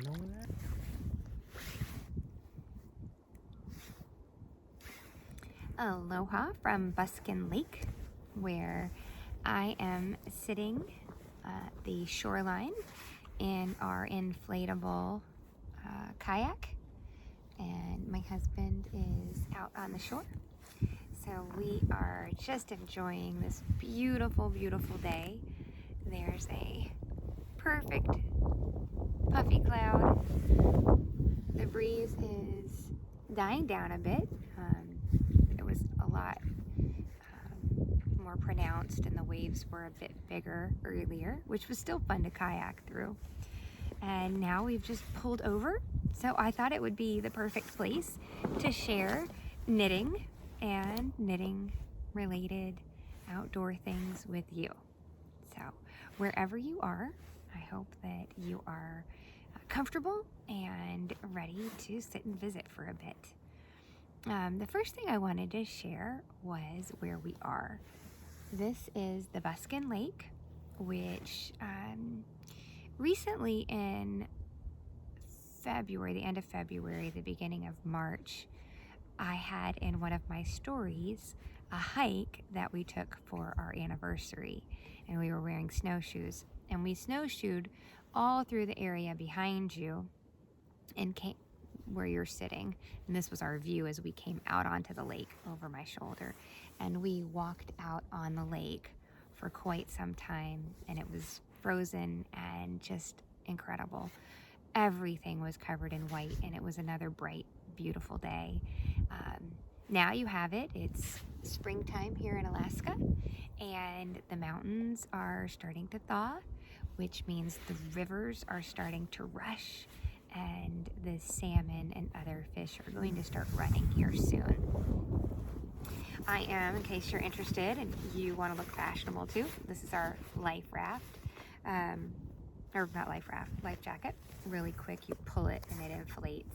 know that? Aloha from Buskin Lake, where I am sitting at the shoreline in our inflatable kayak, and my husband is out on the shore. So we are just enjoying this beautiful, beautiful day. There's a perfect puffy cloud. The breeze is dying down a bit. It was a lot more pronounced, and the waves were a bit bigger earlier, which was still fun to kayak through. And now we've just pulled over, so I thought it would be the perfect place to share knitting and knitting related outdoor things with you. So wherever you are, I hope that you are comfortable and ready to sit and visit for a bit. The first thing I wanted to share was where we are. This is the Buskin Lake, which recently in February, the end of February, the beginning of March, I had in one of my stories a hike that we took for our anniversary, and we were wearing snowshoes, and we snowshoed all through the area behind you and came where you're sitting, and this was our view as we came out onto the lake over my shoulder. And we walked out on the lake for quite some time, and it was frozen and just incredible. Everything was covered in white, and it was another bright, beautiful day. Now you have it. It's springtime here in Alaska, and the mountains are starting to thaw, which means the rivers are starting to rush, and the salmon and other fish are going to start running here soon. I am, in case you're interested and you want to look fashionable too, this is our life raft, or not life raft, life jacket. Really quick, you pull it and it inflates.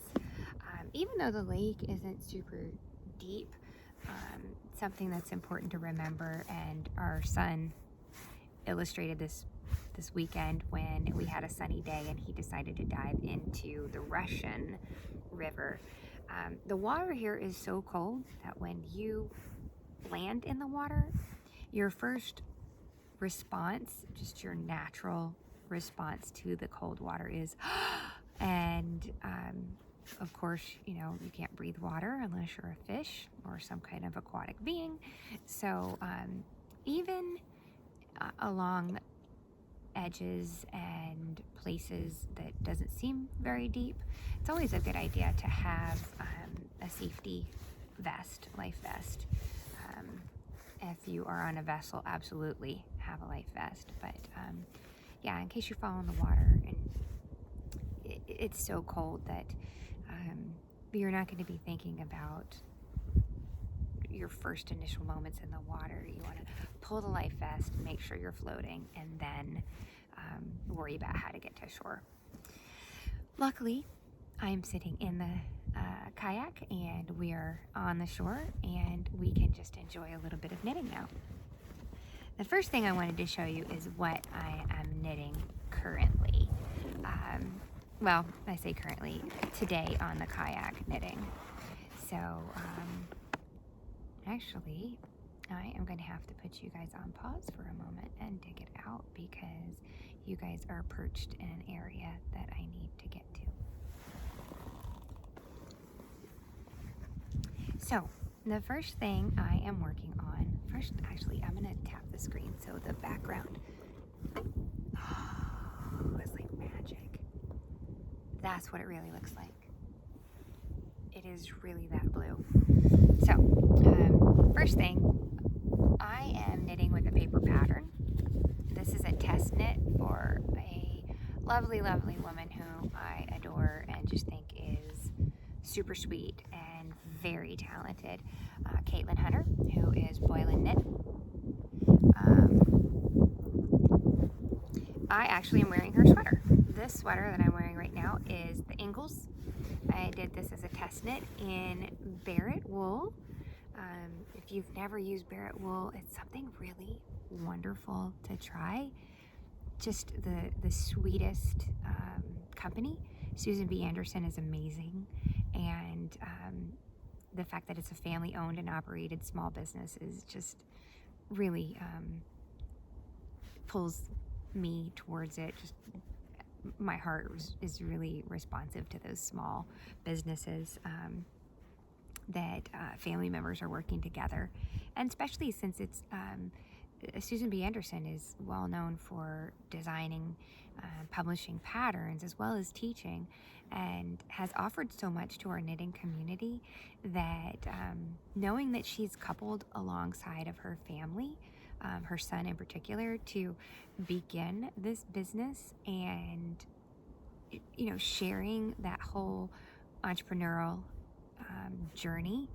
Even though the lake isn't super deep, something that's important to remember, and our son illustrated this weekend when we had a sunny day and he decided to dive into the Russian River. The water here is so cold that when you land in the water, your first response, just your natural response to the cold water is and of course, you know, you can't breathe water unless you're a fish or some kind of aquatic being. So even along edges and places that doesn't seem very deep, it's always a good idea to have a safety vest, life vest. If you are on a vessel, absolutely have a life vest. But yeah, in case you fall in the water, and it's so cold that you're not going to be thinking about your first initial moments in the water. You want to pull the life vest, make sure you're floating, and then worry about how to get to shore. Luckily, I'm sitting in the kayak, and we are on the shore, and we can just enjoy a little bit of knitting now. The first thing I wanted to show you is what I am knitting currently. Well, I say currently, today on the kayak knitting. So, actually, I am going to have to put you guys on pause for a moment and dig it out, because you guys are perched in an area that I need to get to. So, the first thing I am working on, first, actually, I'm going to tap the screen so the background, oh, it's like magic. That's what it really looks like. It is really that blue. So, first thing, I am knitting with a paper pattern. This is a test knit for a lovely, lovely woman who I adore and just think is super sweet and very talented, Caitlin Hunter, who is BoylandKnit. I actually am wearing her sweater. This sweater that I'm wearing right now is the Ingalls. I did this as a test knit in Barrett wool. If you've never used Barrett wool, it's something really wonderful to try. Just the sweetest company Susan B. Anderson is amazing, and the fact that it's a family-owned and operated small business is just really pulls me towards it. Just my heart is really responsive to those small businesses that family members are working together, and especially since it's Susan B. Anderson is well known for designing, publishing patterns, as well as teaching, and has offered so much to our knitting community that knowing that she's coupled alongside of her family, her son in particular, to begin this business and, you know, sharing that whole entrepreneurial journey,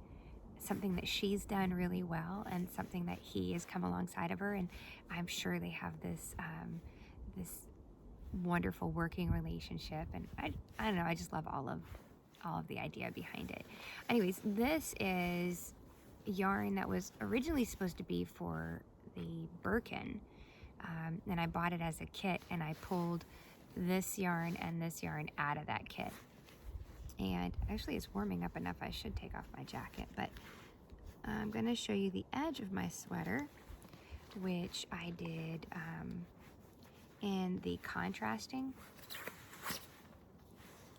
something that she's done really well and something that he has come alongside of her, and I'm sure they have this this wonderful working relationship, and I don't know, I just love all of the idea behind it. Anyways, this is yarn that was originally supposed to be for the Birkin, and I bought it as a kit, and I pulled this yarn and this yarn out of that kit. And actually it's warming up enough, I should take off my jacket, but I'm going to show you the edge of my sweater, which I did in the contrasting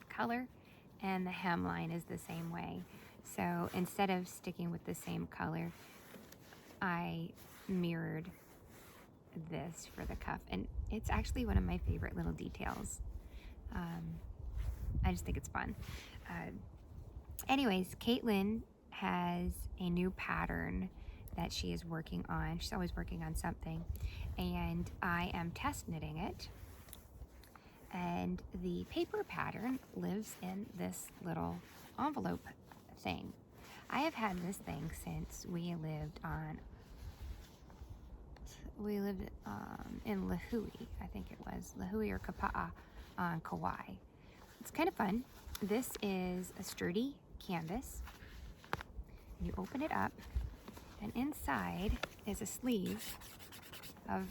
color, and the hemline is the same way. So instead of sticking with the same color, I mirrored this for the cuff, and it's actually one of my favorite little details. I just think it's fun. Anyways, Caitlin has a new pattern that she is working on. She's always working on something, and I am test knitting it. And the paper pattern lives in this little envelope thing. I have had this thing since we lived in Lahui, I think it was Lahui or Kapa'a on Kauai. It's kind of fun. This is a sturdy canvas. You open it up, and inside is a sleeve of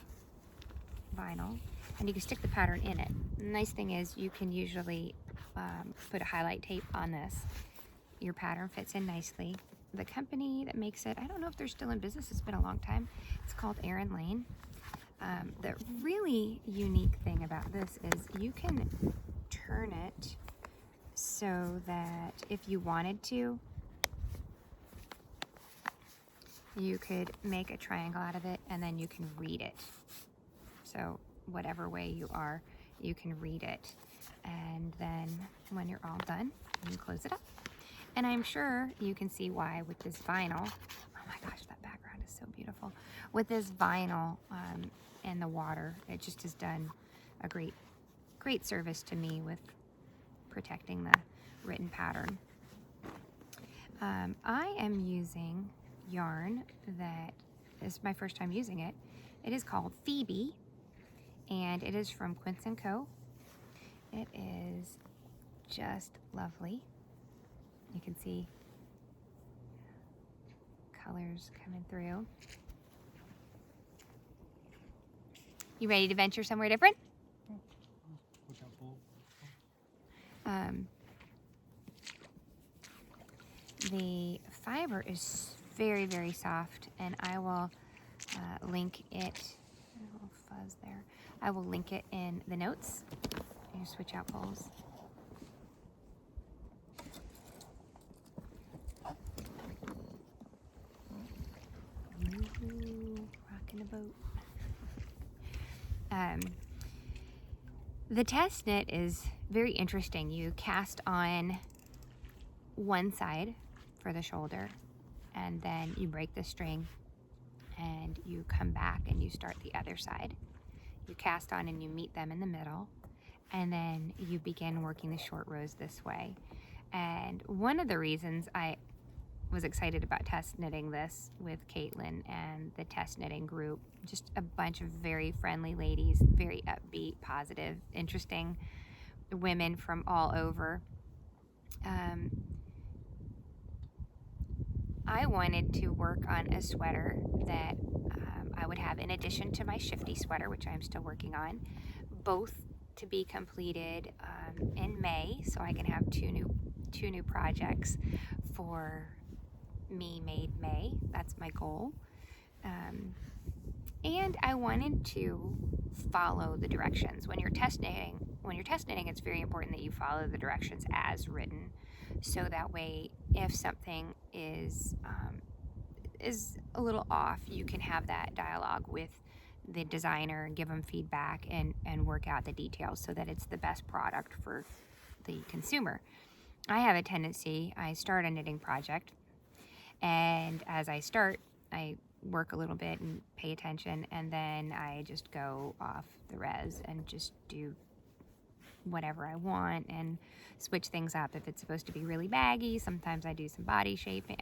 vinyl, and you can stick the pattern in it. The nice thing is you can usually put a highlight tape on this. Your pattern fits in nicely. The company that makes it, I don't know if they're still in business, it's been a long time. It's called Aaron Lane. The really unique thing about this is you can turn it so that if you wanted to, you could make a triangle out of it, and then you can read it. So whatever way you are, you can read it. And then when you're all done, you can close it up. And I'm sure you can see why with this vinyl. Oh my gosh, that background is so beautiful. With this vinyl and the water, it just has done a great service to me with protecting the written pattern. I am using yarn that is my first time using it. It is called Phoebe, and it is from Quince and Co. It is just lovely. You can see colors coming through. You ready to venture somewhere different? The fiber is very, very soft, and I will link it. A little fuzz there. I will link it in the notes. You switch out poles. Ooh, rocking the boat. The test knit is very interesting. You cast on one side for the shoulder, and then you break the string, and you come back and you start the other side. You cast on and you meet them in the middle, and then you begin working the short rows this way. And one of the reasons I was excited about test knitting this with Caitlin and the test knitting group, just a bunch of very friendly ladies, very upbeat, positive, interesting women from all over. I wanted to work on a sweater that I would have in addition to my shifty sweater, which I'm still working on, both to be completed in May, so I can have two new projects for me made May. That's my goal. And I wanted to follow the directions. When you're test knitting, it's very important that you follow the directions as written, so that way if something is a little off, you can have that dialogue with the designer and give them feedback and work out the details so that it's the best product for the consumer. I have a tendency, I start a knitting project, and as I start, I work a little bit and pay attention, and then I just go off the res and just do whatever I want and switch things up. If it's supposed to be really baggy, sometimes I do some body shaping.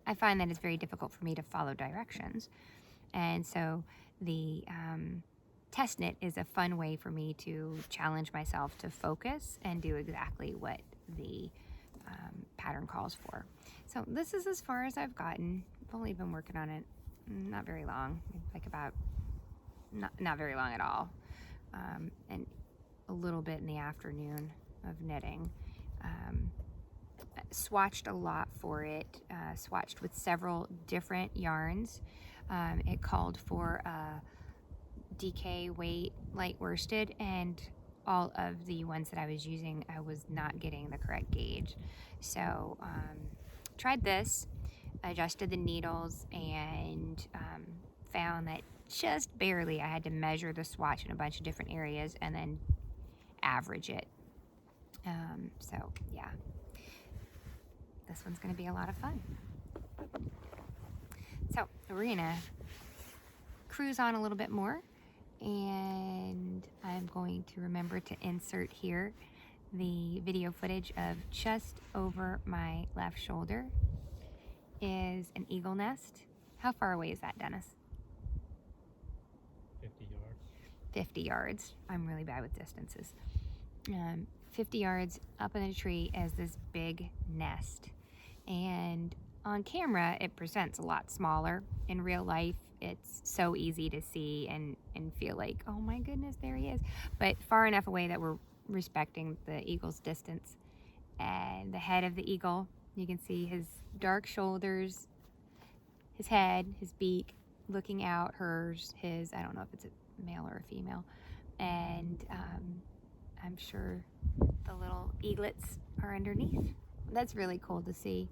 I find that it's very difficult for me to follow directions. And so the test knit is a fun way for me to challenge myself to focus and do exactly what the pattern calls for. So this is as far as I've gotten. I've only been working on it not very long, like about, not very long at all, and a little bit in the afternoon of knitting. Swatched a lot for it, swatched with several different yarns. It called for a DK weight light worsted, and all of the ones that I was using, I was not getting the correct gauge. So tried this, adjusted the needles, and found that just barely I had to measure the swatch in a bunch of different areas and then average it. So yeah, this one's going to be a lot of fun. So we're going to cruise on a little bit more, and I'm going to remember to insert here the video footage of just over my left shoulder is an eagle nest. How far away is that, Dennis? 50 yards. 50 yards. I'm really bad with distances. 50 yards up in a tree is this big nest. And on camera, it presents a lot smaller. In real life, it's so easy to see and feel like, oh my goodness, there he is. But far enough away that we're respecting the eagle's distance. And the head of the eagle, you can see his dark shoulders, his head, his beak, looking out, his, I don't know if it's a male or a female. And I'm sure the little eaglets are underneath. That's really cool to see.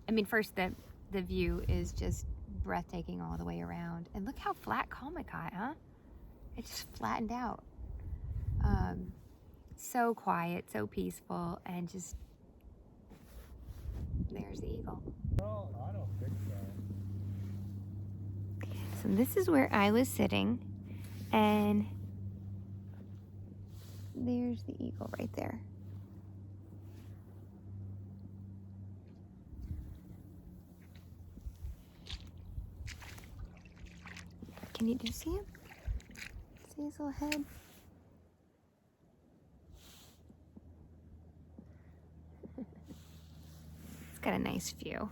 I mean, first, the view is just breathtaking all the way around. And look how flat Comic got, huh? It just flattened out. So quiet, so peaceful, and just, there's the eagle. Oh, I don't think so. So this is where I was sitting, and there's the eagle right there. Do you see him? See his little head? It's got a nice view.